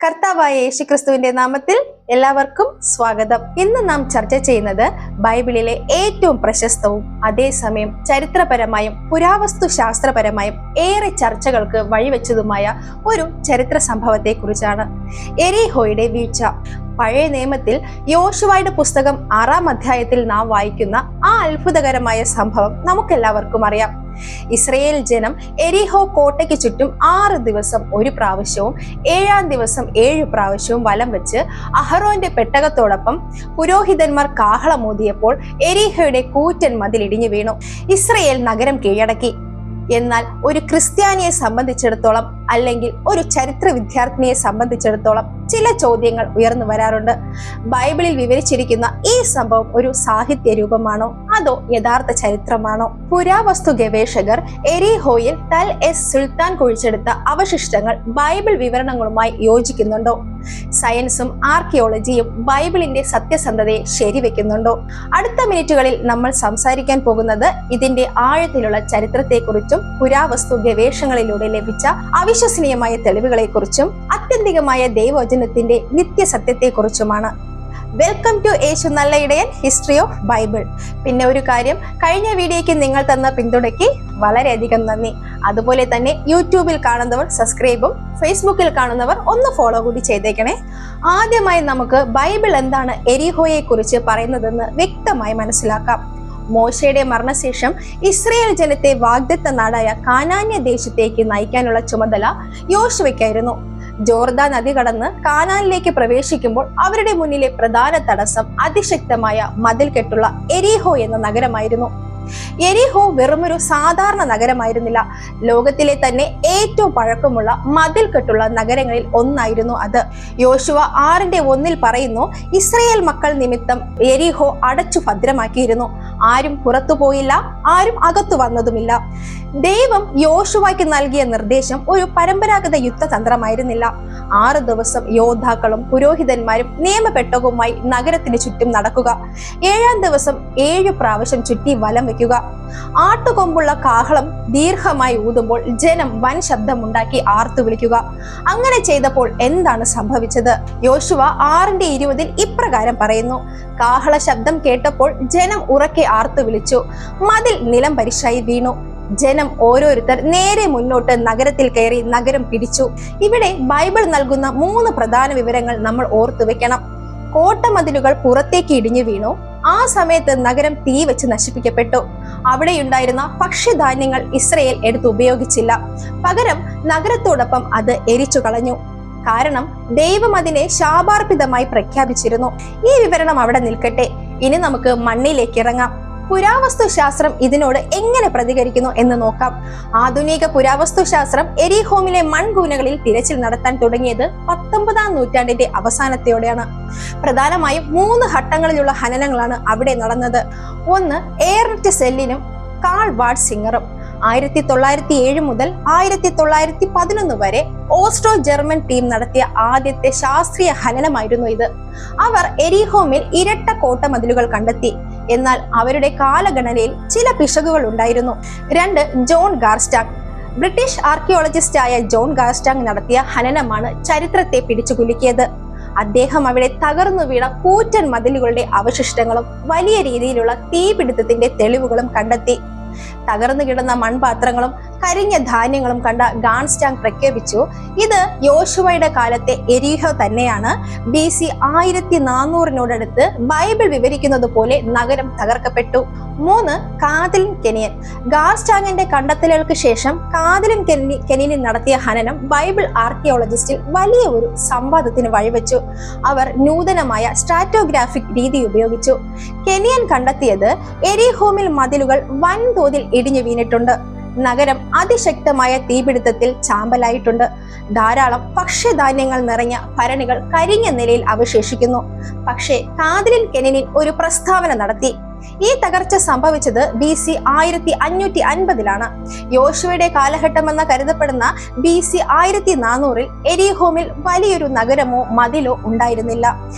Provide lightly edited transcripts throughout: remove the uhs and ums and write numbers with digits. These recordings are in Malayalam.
കർത്താവായ യേശുക്രിസ്തുവിന്റെ നാമത്തിൽ എല്ലാവർക്കും സ്വാഗതം. ഇന്ന് നാം ചർച്ച ചെയ്യുന്നത് ബൈബിളിലെ ഏറ്റവും പ്രശസ്തവും അതേസമയം ചരിത്രപരമായും പുരാവസ്തു ശാസ്ത്രപരമായും ഏറെ ചർച്ചകൾക്ക് വഴിവെച്ചതുമായ ഒരു ചരിത്ര സംഭവത്തെ കുറിച്ചാണ്. എരീഹോയുടെ വീഴ്ച. പഴയ നിയമത്തിൽ യോശുവയുടെ പുസ്തകം 6-ാം അധ്യായത്തിൽ നാം വായിക്കുന്ന ആ അത്ഭുതകരമായ സംഭവം നമുക്കെല്ലാവർക്കും അറിയാം. ഇസ്രയേൽ ജനം എരീഹോ കോട്ടയ്ക്ക് ചുറ്റും 6 ദിവസം ഒരു പ്രാവശ്യവും 7-ാം ദിവസം 7 പ്രാവശ്യവും വലം വെച്ച് അഹറോന്റെ പെട്ടകത്തോടൊപ്പം പുരോഹിതന്മാർ കാഹളമൂതിയപ്പോൾ എരീഹോയുടെ കൂറ്റൻ മതിൽ ഇടിഞ്ഞു വീണു. ഇസ്രയേൽ നഗരം കീഴടക്കി. എന്നാൽ ഒരു ക്രിസ്ത്യാനിയെ സംബന്ധിച്ചിടത്തോളം അല്ലെങ്കിൽ ഒരു ചരിത്ര വിദ്യാർത്ഥിനിയെ സംബന്ധിച്ചിടത്തോളം ചില ചോദ്യങ്ങൾ ഉയർന്നു വരാറുണ്ട്. ബൈബിളിൽ വിവരിച്ചിരിക്കുന്ന ഈ സംഭവം ഒരു സാഹിത്യ രൂപമാണോ അതോ യഥാർത്ഥ ചരിത്രമാണോ? പുരാവസ്തു ഗവേഷകർ എരീഹോയിൽ തൽ എസ് സുൽത്താൻ കുഴിച്ചെടുത്ത അവശിഷ്ടങ്ങൾ ബൈബിൾ വിവരണങ്ങളുമായി യോജിക്കുന്നുണ്ടോ? സയൻസും ആർക്കിയോളജിയും ബൈബിളിന്റെ സത്യസന്ധതയെ ശരിവെക്കുന്നുണ്ടോ? അടുത്ത മിനിറ്റുകളിൽ നമ്മൾ സംസാരിക്കാൻ പോകുന്നത് ഇതിന്റെ ആഴത്തിലുള്ള ചരിത്രത്തെക്കുറിച്ചും പുരാവസ്തു ഗവേഷണങ്ങളിലൂടെ ലഭിച്ച അവിശ്വസനീയമായ തെളിവുകളെക്കുറിച്ചും ആത്യന്തികമായ ദൈവവചനത്തിന്റെ നിത്യസത്യത്തെക്കുറിച്ചുമാണ്. വെൽക്കം ടു യേശു നല്ല ഇടയൻ ഹിസ്റ്ററി ഓഫ് ബൈബിൾ. പിന്നെ ഒരു കാര്യം, കഴിഞ്ഞ വീഡിയോയ്ക്ക് നിങ്ങൾ തന്ന പിന്തുണയ്ക്ക് വളരെയധികം നന്ദി. അതുപോലെ തന്നെ യൂട്യൂബിൽ കാണുന്നവർ സബ്സ്ക്രൈബും ഫേസ്ബുക്കിൽ കാണുന്നവർ ഒന്ന് ഫോളോ കൂടി ചെയ്തേക്കണേ. ആദ്യമായി നമുക്ക് ബൈബിൾ എന്താണ് എരീഹോയെ കുറിച്ച് പറയുന്നതെന്ന് വ്യക്തമായി മനസ്സിലാക്കാം. മോശയുടെ മരണശേഷം ഇസ്രയേൽ ജനത്തെ വാഗ്ദത്ത നാടായ കാനാന്യ ദേശത്തേക്ക് നയിക്കാനുള്ള ചുമതല യോശുവയ്ക്കായിരുന്നു. ജോർദാൻ നദി കടന്ന് കാനാനിലേക്ക് പ്രവേശിക്കുമ്പോൾ അവരുടെ മുന്നിലെ പ്രധാന തടസ്സം അതിശക്തമായ മതിൽ കെട്ടുള്ള എരീഹോ എന്ന നഗരമായിരുന്നു. എരീഹോ വെറുമൊരു സാധാരണ നഗരമായിരുന്നില്ല. ലോകത്തിലെ തന്നെ ഏറ്റവും പഴക്കമുള്ള മതിൽ കെട്ടുള്ള നഗരങ്ങളിൽ ഒന്നായിരുന്നു അത്. യോശുവ 6:1 പറയുന്നു, ഇസ്രയേൽ മക്കൾ നിമിത്തം എരീഹോ അടച്ചു ഭദ്രമാക്കിയിരുന്നു. ആരും പുറത്തു പോയില്ല, ആരും അകത്തു വന്നതുമില്ല. ദൈവം യോശുവയ്ക്ക് നൽകിയ നിർദ്ദേശം ഒരു പരമ്പരാഗത യുദ്ധതന്ത്രമായിരുന്നില്ല. 6 ദിവസം യോദ്ധാക്കളും പുരോഹിതന്മാരും നിയമപെട്ടകവുമായി നഗരത്തിന് ചുറ്റും നടക്കുക. 7-ാം ദിവസം 7 പ്രാവശ്യം ചുറ്റി വലം വെക്കുക. ആട്ടുകൊമ്പുള്ള കാഹളം ദീർഘമായി ഊതുമ്പോൾ ജനം വൻ ശബ്ദമുണ്ടാക്കി ആർത്തു വിളിക്കുക. അങ്ങനെ ചെയ്തപ്പോൾ എന്താണ് സംഭവിച്ചത്? യോശുവ 6:20 ഇപ്രകാരം പറയുന്നു, കാഹള ശബ്ദം കേട്ടപ്പോൾ ജനം ഉറക്കെ ആർത്തു വിളിച്ചു. മതിൽ നിലം പരിശായി വീണു. ജനം ഓരോരുത്തർ നേരെ മുന്നോട്ട് നഗരത്തിൽ കയറി നഗരം പിടിച്ചു. ഇവിടെ ബൈബിൾ നൽകുന്ന 3 പ്രധാന വിവരങ്ങൾ നമ്മൾ ഓർത്തുവെക്കണം. കോട്ടമതിലുകൾ പുറത്തേക്ക് ഇടിഞ്ഞു വീണു. ആ സമയത്ത് നഗരം തീ വെച്ച് നശിപ്പിക്കപ്പെട്ടു. അവിടെയുണ്ടായിരുന്ന ഭക്ഷ്യധാന്യങ്ങൾ ഇസ്രയേൽ എടുത്ത് ഉപയോഗിച്ചില്ല. പകരം നഗരത്തോടൊപ്പം അത് എരിച്ചു കളഞ്ഞു. കാരണം ദൈവം അതിനെ ശാപാർപ്പിതമായി പ്രഖ്യാപിച്ചിരുന്നു. ഈ വിവരണം അവിടെ നിൽക്കട്ടെ. ഇനി നമുക്ക് മണ്ണിലേക്ക് ഇറങ്ങാം. പുരാവസ്തു ശാസ്ത്രം ഇതിനോട് എങ്ങനെ പ്രതികരിക്കുന്നു എന്ന് നോക്കാം. ആധുനിക പുരാവസ്തു ശാസ്ത്രം എരീഹോമിലെ മൺകൂനകളിൽ തിരച്ചിൽ നടത്താൻ തുടങ്ങിയത് 19-ാം നൂറ്റാണ്ടിന്റെ അവസാനത്തോടെയാണ്. പ്രധാനമായും 3 ഘട്ടങ്ങളിലുള്ള ഖനനങ്ങളാണ് അവിടെ നടന്നത്. ഒന്ന് ഏർനെറ്റ് സെല്ലിനും കാൾ വാട്സിംഗറും. 1907 മുതൽ 1911 വരെ ഓസ്ട്രോ ജർമ്മൻ ടീം നടത്തിയ ആദ്യത്തെ ശാസ്ത്രീയ ഖനനമായിരുന്നു ഇത്. അവർ എരീഹോമിൽ ഇരട്ട കോട്ടമതിലുകൾ കണ്ടെത്തി. എന്നാൽ അവരുടെ കാലഗണനയിൽ ചില പിശകുകൾ ഉണ്ടായിരുന്നു. 2 ജോൺ ഗാർസ്റ്റാങ്. ബ്രിട്ടീഷ് ആർക്കിയോളജിസ്റ്റായ ജോൺ ഗാർസ്റ്റാങ് നടത്തിയ ഖനനമാണ് ചരിത്രത്തെ പിടിച്ചുകുലുക്കിയത്. അദ്ദേഹം അവിടെ തകർന്നു വീണ കൂറ്റൻ മതിലുകളുടെ അവശിഷ്ടങ്ങളും വലിയ രീതിയിലുള്ള തീപിടുത്തത്തിന്റെ തെളിവുകളും കണ്ടെത്തി. തകർന്നു കിടന്ന മൺപാത്രങ്ങളും കരിഞ്ഞ ധാന്യങ്ങളും കണ്ട ഗാർസ്റ്റാങ് പ്രഖ്യാപിച്ചു, ഇത് യോശുവയുടെ കാലത്തെ എരീഹോ തന്നെയാണ്. BC 1400-നോടടുത്ത് ബൈബിൾ വിവരിക്കുന്നത് പോലെ നഗരം തകർക്കപ്പെട്ടു. 3 കാതലിൻ കെനിയൻ. ഗാർസ്റ്റാങ്ങിന്റെ കണ്ടെത്തലുകൾക്ക് ശേഷം കാതലിൻ കെനിയനിൽ നടത്തിയ ഖനനം ബൈബിൾ ആർക്കിയോളജിസ്റ്റിൽ വലിയ ഒരു സംവാദത്തിന് വഴിവെച്ചു. അവർ നൂതനമായ സ്ട്രാറ്റോഗ്രാഫിക് രീതി ഉപയോഗിച്ചു. കെനിയൻ കണ്ടെത്തിയത് എരീഹോമിൽ മതിലുകൾ വൻതോതിൽ ഇടിഞ്ഞു വീണിട്ടുണ്ട്. നഗരം അതിശക്തമായ തീപിടുത്തത്തിൽ ചാമ്പലായിട്ടുണ്ട്. ധാരാളം ഭക്ഷ്യധാന്യങ്ങൾ നിറഞ്ഞ ഭരണികൾ കരിഞ്ഞ നിലയിൽ അവശേഷിക്കുന്നു. പക്ഷേ കാതലിൻ കെനിയൻ ഒരു പ്രസ്താവന നടത്തി. ഈ തകർച്ച സംഭവിച്ചത് BC 1550-ലാണ്. യോശുവയുടെ കാലഘട്ടമെന്ന് കരുതപ്പെടുന്ന BC 1400-ൽ എരീഹോമിൽ വലിയൊരു നഗരമോ മതിലോ ഉണ്ടായിരുന്നില്ല.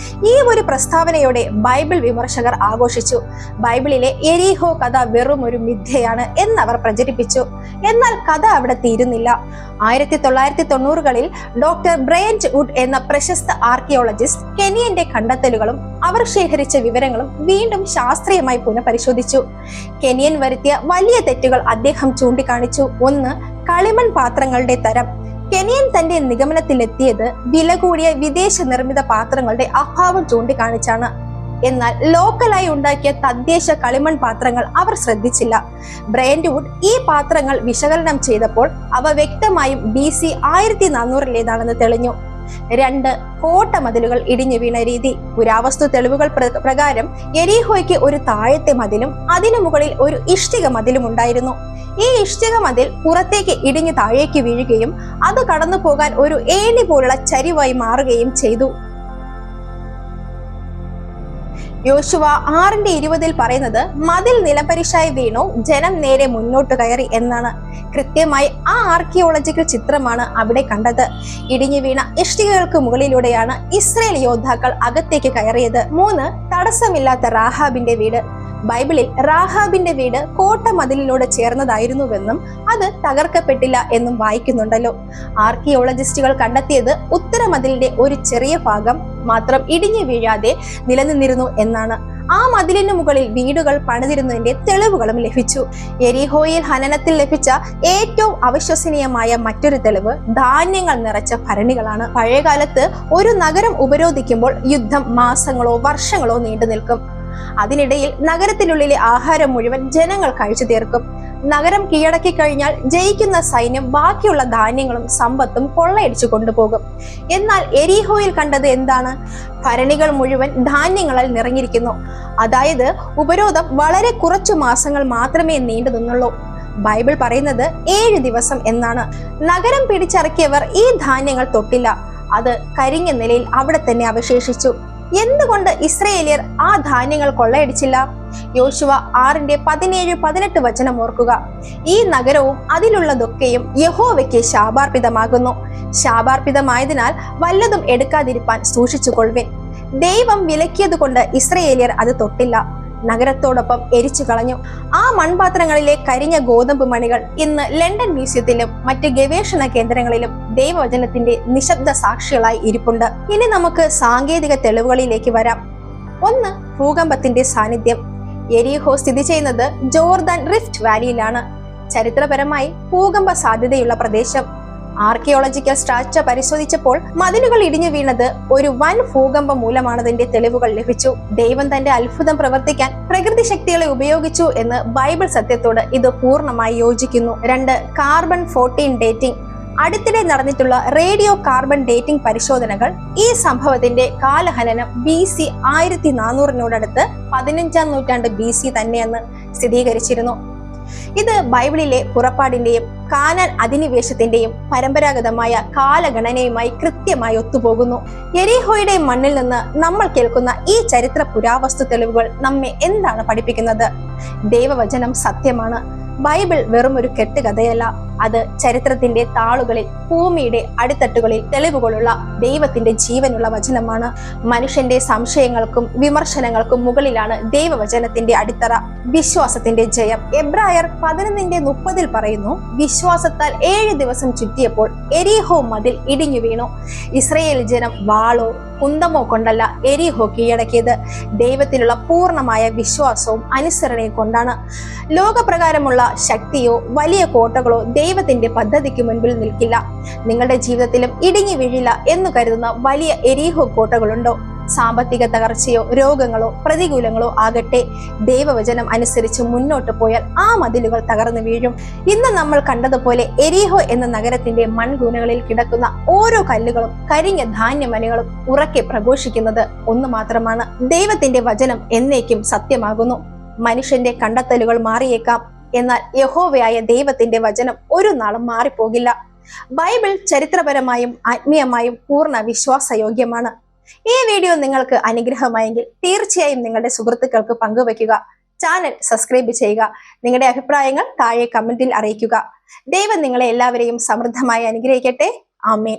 ഈ ഒരു പ്രസ്താവനയോടെ ബൈബിൾ വിമർശകർ ആഘോഷിച്ചു. ബൈബിളിലെ എരീഹോ കഥ വെറും ഒരു മിഥ്യയാണ് എന്നവർ പ്രചരിപ്പിച്ചു. എന്നാൽ കഥ അവിടെ തീരുന്നില്ല. 1990-കളിൽ ഡോക്ടർ ബ്രയന്റ് വുഡ് എന്ന പ്രശസ്ത ആർക്കിയോളജിസ്റ്റ് കെനിയന്റെ കണ്ടെത്തലുകളും അവർ ശേഖരിച്ച വിവരങ്ങളും വീണ്ടും ശാസ്ത്രീയമായി പുനഃപരിശോധിച്ചു. കെനിയൻ വരുത്തിയ വലിയ തെറ്റുകൾ അദ്ദേഹം ചൂണ്ടിക്കാണിച്ചു. ഒന്ന്, കളിമൺ പാത്രങ്ങളുടെ തരം. കെനിയൻ തന്റെ നിഗമനത്തിലെത്തിയത് വില കൂടിയ വിദേശ നിർമ്മിത പാത്രങ്ങളുടെ അഭാവം ചൂണ്ടിക്കാണിച്ചാണ്. എന്നാൽ ലോക്കലായി ഉണ്ടാക്കിയ തദ്ദേശ കളിമൺ പാത്രങ്ങൾ അവർ ശ്രദ്ധിച്ചില്ല. ബ്രയന്റ് വുഡ് ഈ പാത്രങ്ങൾ വിശകലനം ചെയ്തപ്പോൾ അവ വ്യക്തമായും BC 1400-ലേതാണെന്ന് തെളിഞ്ഞു. 2, കോട്ടമതിലുകൾ ഇടിഞ്ഞു വീണ രീതി. പുരാവസ്തു തെളിവുകൾ പ്രകാരം എരീഹോയ്ക്ക് ഒരു താഴത്തെ മതിലും അതിനു മുകളിൽ ഒരു ഇഷ്ടിക മതിലും ഉണ്ടായിരുന്നു. ഈ ഇഷ്ടിക മതിൽ പുറത്തേക്ക് ഇടിഞ്ഞു താഴേക്ക് വീഴുകയും അത് കടന്നു പോകാൻ ഒരു ഏണി പോലുള്ള ചരിവായി മാറുകയും ചെയ്തു. യോശുവ 6:20 പറയുന്നത് മതിൽ നിലപരിശായി വീണു, ജനം നേരെ മുന്നോട്ട് കയറി എന്നാണ്. കൃത്യമായി ആ ആർക്കിയോളജിക്കൽ ചിത്രമാണ് അവിടെ കണ്ടത്. ഇടിഞ്ഞു വീണ ഇഷ്ടികകൾക്ക് മുകളിലൂടെയാണ് ഇസ്രയേൽ യോദ്ധാക്കൾ അകത്തേക്ക് കയറിയത്. 3, തടസ്സമില്ലാത്ത റാഹാബിന്റെ വീട്. ബൈബിളിൽ റാഹാബിന്റെ വീട് കോട്ടമതിലിനോട് ചേർന്നതായിരുന്നുവെന്നും അത് തകർക്കപ്പെട്ടില്ല എന്നും വായിക്കുന്നുണ്ടല്ലോ. ആർക്കിയോളജിസ്റ്റുകൾ കണ്ടെത്തിയത് ഉത്തരമതിലിന്റെ ഒരു ചെറിയ ഭാഗം മാത്രം ഇടിഞ്ഞു വീഴാതെ നിലനിന്നിരുന്നു എന്നാണ്. ആ മതിലിനു മുകളിൽ വീടുകൾ പണിതിരുന്നതിന്റെ തെളിവുകളും ലഭിച്ചു. എരീഹോയിൽ ഖനനത്തിൽ ലഭിച്ച ഏറ്റവും അവിശ്വസനീയമായ മറ്റൊരു തെളിവ് ധാന്യങ്ങൾ നിറച്ച ഭരണികളാണ്. പഴയകാലത്ത് ഒരു നഗരം ഉപരോധിക്കുമ്പോൾ യുദ്ധം മാസങ്ങളോ വർഷങ്ങളോ നീണ്ടു നിൽക്കും. അതിനിടയിൽ നഗരത്തിനുള്ളിലെ ആഹാരം മുഴുവൻ ജനങ്ങൾ കഴിച്ചു തീർക്കും. നഗരം കീഴടക്കി കഴിഞ്ഞാൽ ജയിക്കുന്ന സൈന്യം ബാക്കിയുള്ള ധാന്യങ്ങളും സമ്പത്തും കൊള്ളയടിച്ചു കൊണ്ടുപോകും. എന്നാൽ എരീഹോയിൽ കണ്ടത് എന്താണ്? ഭരണികൾ മുഴുവൻ ധാന്യങ്ങളാൽ നിറഞ്ഞിരിക്കുന്നു. അതായത് ഉപരോധം വളരെ കുറച്ചു മാസങ്ങൾ മാത്രമേ നീണ്ടു നിന്നുള്ളൂ. ബൈബിൾ പറയുന്നത് 7 ദിവസം എന്നാണ്. നഗരം പിടിച്ചടക്കിയവർ ഈ ധാന്യങ്ങൾ തൊട്ടില്ല. അത് കരിഞ്ഞ നിലയിൽ അവിടെ തന്നെ അവശേഷിച്ചു. എന്തുകൊണ്ട് ഇസ്രയേലിയർ ആ ധാന്യങ്ങൾ കൊള്ളയടിച്ചില്ല? യോശുവ 6:17-18 വചനം ഓർക്കുക. ഈ നഗരവും അതിലുള്ളതൊക്കെയും യഹോവയ്ക്ക് ശാപാർപ്പിതമാകുന്നു. ശാപാർപ്പിതമായതിനാൽ വല്ലതും എടുക്കാതിരിപ്പാൻ സൂക്ഷിച്ചുകൊള്ളുവിൻ. ദൈവം വിലക്കിയതുകൊണ്ട് ഇസ്രയേലിയർ അത് തൊട്ടില്ല. നഗരത്തോടൊപ്പം എരിച്ചു കളഞ്ഞു. ആ മൺപാത്രങ്ങളിലെ കരിഞ്ഞ ഗോതമ്പ് മണികൾ ഇന്ന് ലണ്ടൻ മ്യൂസിയത്തിലും മറ്റ് ഗവേഷണ കേന്ദ്രങ്ങളിലും ദൈവവചനത്തിന്റെ നിശബ്ദ സാക്ഷികളായി ഇരിപ്പുണ്ട്. ഇനി നമുക്ക് സാങ്കേതിക തെളിവുകളിലേക്ക് വരാം. 1, ഭൂകമ്പത്തിന്റെ സാന്നിധ്യം. എരീഹോ സ്ഥിതി ചെയ്യുന്നത് ജോർദാൻ റിഫ്റ്റ് വാലിയിലാണ്. ചരിത്രപരമായി ഭൂകമ്പ സാധ്യതയുള്ള പ്രദേശം. ആർക്കിയോളജിക്കൽ സ്ട്രക്ചർ പരിശോധിച്ചപ്പോൾ മതിലുകൾ ഇടിഞ്ഞു വീണത് ഒരു വൻ ഭൂകമ്പം മൂലമാണതിന്റെ തെളിവുകൾ ലഭിച്ചു. ദൈവം തന്റെ അത്ഭുതം പ്രവർത്തിക്കാൻ പ്രകൃതി ശക്തികളെ ഉപയോഗിച്ചു എന്ന് ബൈബിൾ സത്യത്തോട് ഇത് പൂർണ്ണമായി യോജിക്കുന്നു. 2, കാർബൺ 14 ഡേറ്റിംഗ്. അടുത്തിടെ നടന്നിട്ടുള്ള റേഡിയോ കാർബൺ ഡേറ്റിംഗ് പരിശോധനകൾ ഈ സംഭവത്തിന്റെ കാലഹനനം BC 1400-നോടടുത്ത് 15-ാം നൂറ്റാണ്ട് BC തന്നെയെന്ന് സ്ഥിരീകരിച്ചിരുന്നു. ഇത് ബൈബിളിലെ പുറപ്പാടിന്റെയും കാനാൻ അധിനിവേശത്തിന്റെയും പരമ്പരാഗതമായ കാലഗണനയുമായി കൃത്യമായി ഒത്തുപോകുന്നു. എരീഹോയുടെ മണ്ണിൽ നിന്ന് നമ്മൾ കേൾക്കുന്ന ഈ ചരിത്ര പുരാവസ്തു തെളിവുകൾ നമ്മെ എന്താണ് പഠിപ്പിക്കുന്നത്? ദൈവവചനം സത്യമാണ്. ബൈബിൾ വെറും ഒരു കെട്ടുകഥയല്ല. അത് ചരിത്രത്തിന്റെ താളുകളിൽ, ഭൂമിയുടെ അടിത്തട്ടുകളിൽ തെളിവുകളുള്ള ദൈവത്തിന്റെ ജീവനുള്ള വചനമാണ്. മനുഷ്യന്റെ സംശയങ്ങൾക്കും വിമർശനങ്ങൾക്കും മുകളിലാണ് ദൈവവചനത്തിന്റെ അടിത്തറ. വിശ്വാസത്തിന്റെ ജയം. എബ്രായർ 11:30 പറയുന്നു, വിശ്വാസത്താൽ 7 ദിവസം ചുറ്റിയപ്പോൾ എരീഹോ മതിൽ ഇടിഞ്ഞു വീണു. ഇസ്രയേൽ ജനം വാളോ കുന്തമോ കൊണ്ടല്ല എരീഹോ കീഴടക്കിയത്. ദൈവത്തിലുള്ള പൂർണ്ണമായ വിശ്വാസവും അനുസരണയും കൊണ്ടാണ്. ലോകപ്രകാരമുള്ള ശക്തിയോ വലിയ കോട്ടകളോ ദൈവത്തിന്റെ പദ്ധതിക്ക് മുൻപിൽ നിൽക്കില്ല. നിങ്ങളുടെ ജീവിതത്തിലും ഇടിഞ്ഞു വീഴില്ല എന്ന് കരുതുന്ന വലിയ എരീഹോ കോട്ടകളുണ്ടോ? സാമ്പത്തിക തകർച്ചയോ രോഗങ്ങളോ പ്രതികൂലങ്ങളോ ആകട്ടെ, ദൈവവചനം അനുസരിച്ച് മുന്നോട്ട് പോയാൽ ആ മതിലുകൾ തകർന്നു വീഴും. ഇന്ന് നമ്മൾ കണ്ടതുപോലെ എരീഹോ എന്ന നഗരത്തിന്റെ മൺകൂനകളിൽ കിടക്കുന്ന ഓരോ കല്ലുകളും കരിഞ്ഞ ധാന്യമണികളും ഉറക്കെ പ്രഘോഷിക്കുന്നത് ഒന്ന് മാത്രമാണ്: ദൈവത്തിന്റെ വചനം എന്നേക്കും സത്യമാകുന്നു. മനുഷ്യന്റെ കണ്ടെത്തലുകൾ മാറിയേക്കാം, എന്നാൽ യഹോവയായ ദൈവത്തിന്റെ വചനം ഒരു നാളും മാറിപ്പോകില്ല. ബൈബിൾ ചരിത്രപരമായും ആത്മീയമായും പൂർണ്ണ വിശ്വാസയോഗ്യമാണ്. ഈ വീഡിയോ നിങ്ങൾക്ക് അനുഗ്രഹമായെങ്കിൽ തീർച്ചയായും നിങ്ങളുടെ സുഹൃത്തുക്കൾക്ക് പങ്കുവയ്ക്കുക. ചാനൽ സബ്സ്ക്രൈബ് ചെയ്യുക. നിങ്ങളുടെ അഭിപ്രായങ്ങൾ താഴെ കമന്റിൽ അറിയിക്കുക. ദൈവം നിങ്ങളെ എല്ലാവരെയും സമൃദ്ധമായി അനുഗ്രഹിക്കട്ടെ. ആമേൻ.